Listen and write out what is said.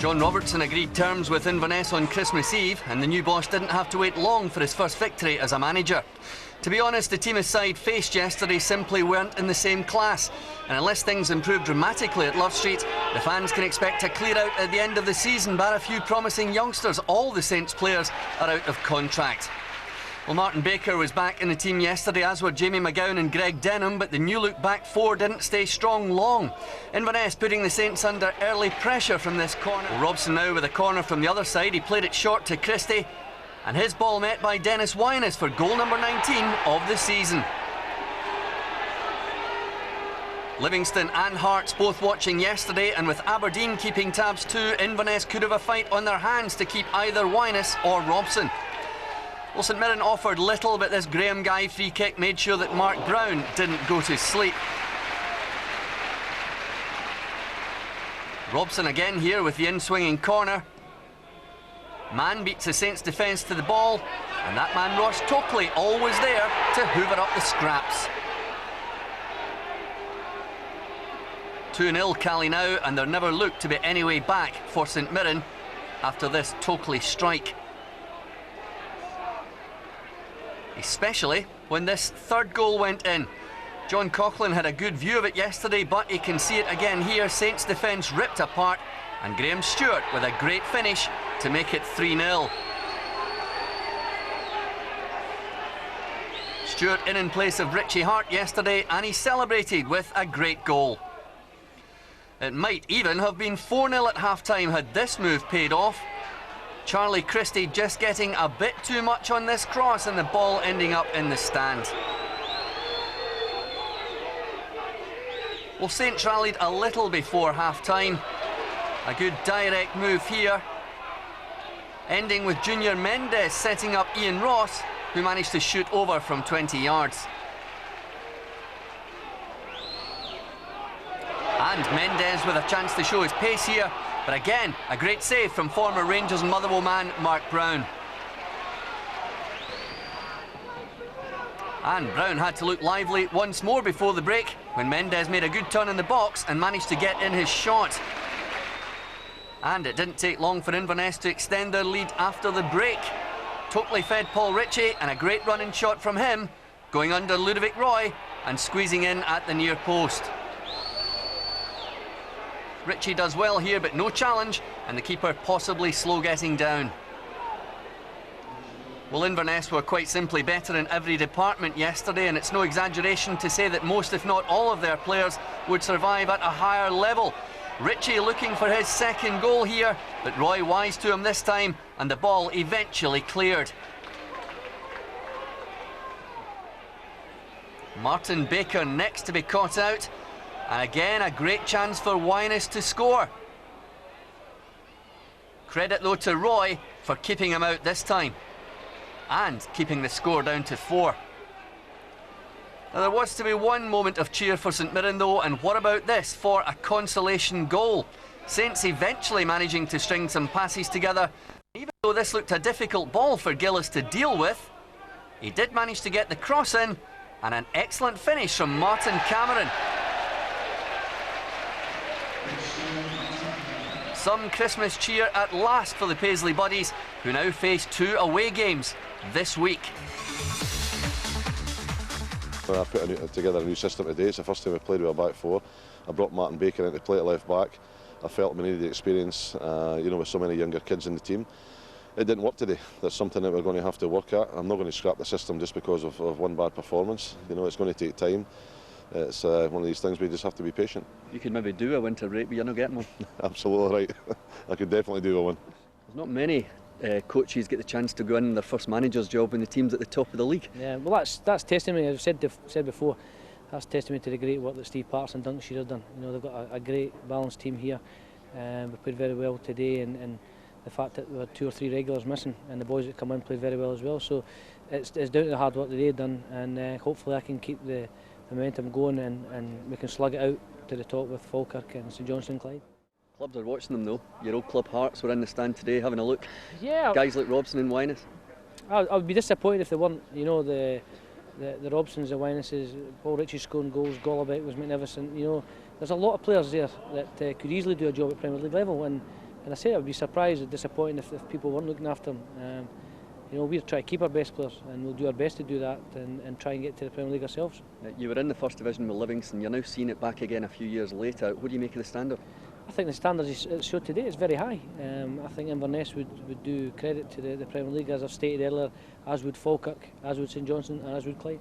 John Robertson agreed terms with Inverness on Christmas Eve, and the new boss didn't have to wait long for his first victory as a manager. To be honest, the team his side faced yesterday simply weren't in the same class, and unless things improve dramatically at Love Street, the fans can expect a clear out at the end of the season, bar a few promising youngsters. All the Saints players are out of contract. Well, Martin Baker was back in the team yesterday, as were Jamie McGowan and Greg Denham, but the new look back four didn't stay strong long. Inverness putting the Saints under early pressure from this corner. Well, Robson now with a corner from the other side. He played it short to Christie, and his ball met by Dennis Wyness for goal number 19 of the season. Livingston and Hearts both watching yesterday, and with Aberdeen keeping tabs too, Inverness could have a fight on their hands to keep either Wyness or Robson. Well, St Mirren offered little, but this Graham Guy free kick made sure that Mark Brown didn't go to sleep. Robson again here with the in-swinging corner. Mann beats the Saints defence to the ball, and that man Ross Tokley always there to hoover up the scraps. 2-0 Cali now, and there never looked to be any way back for St Mirren after this Tokley strike. Especially when this third goal went in. John Coughlin had a good view of it yesterday, but he can see it again here. Saints defence ripped apart, and Graham Stewart with a great finish to make it 3-0. Stewart in place of Richie Hart yesterday, and he celebrated with a great goal. It might even have been 4-0 at half-time had this move paid off. Charlie Christie just getting a bit too much on this cross, and the ball ending up in the stand. Well, Saints rallied a little before half-time. A good direct move here, ending with Junior Mendes setting up Ian Ross, who managed to shoot over from 20 yards. And Mendes with a chance to show his pace here, but again, a great save from former Rangers and Motherwell man Mark Brown. And Brown had to look lively once more before the break, when Mendes made a good turn in the box and managed to get in his shot. And it didn't take long for Inverness to extend their lead after the break. Tokley fed Paul Ritchie, and a great running shot from him, going under Ludovic Roy and squeezing in at the near post. Ritchie does well here, but no challenge, and the keeper possibly slow getting down. Well, Inverness were quite simply better in every department yesterday, and it's no exaggeration to say that most, if not all, of their players would survive at a higher level. Ritchie looking for his second goal here, but Roy wise to him this time, and the ball eventually cleared. Martin Baker next to be caught out. And again, a great chance for Wyness to score. Credit though to Roy for keeping him out this time, and keeping the score down to 4. Now, there was to be one moment of cheer for St Mirren though, and what about this for a consolation goal? Saints eventually managing to string some passes together. Even though this looked a difficult ball for Gillis to deal with, he did manage to get the cross in, and an excellent finish from Martin Cameron. Some Christmas cheer at last for the Paisley Buddies, who now face 2 away games this week. I put together a new system today. It's the first time we played with a back four. I brought Martin Baker in to play at left back. I felt we needed the experience, with so many younger kids in the team. It didn't work today. That's something that we're going to have to work at. I'm not going to scrap the system just because of one bad performance. It's going to take time. It's one of these things we just have to be patient. You could maybe do a winter break, but you're not getting one. Absolutely right. I could definitely do a one. There's not many coaches get the chance to go in their first manager's job when the team's at the top of the league. Yeah, well, that's testimony. I've said before, that's testimony to the great work that Steve Parks and Duncan Shearer have done. They've got a great balanced team here. We played very well today, and the fact that we had 2 or 3 regulars missing, and the boys that come in played very well as well. So it's down to the hard work that they've done, and hopefully I can keep the momentum going, and we can slug it out to the top with Falkirk and St Johnstone and Clyde. Clubs are watching them though. Your old club Hearts were in the stand today having a look. Yeah. Guys like Robson and Wyness. I would be disappointed if they weren't. The Robsons, the Wynesses, Paul Ritchie scoring goals, Golobeck was magnificent. There's a lot of players there that could easily do a job at Premier League level, and And I say I would be surprised and disappointed if people weren't looking after him. You know, we'll try to keep our best players, and we'll do our best to do that and try and get to the Premier League ourselves. You were in the First Division with Livingston, you're now seeing it back again a few years later. What do you make of the standard? I think the standards it showed today is very high. I think Inverness would do credit to the Premier League, as I've stated earlier, as would Falkirk, as would St Johnstone and as would Clyde.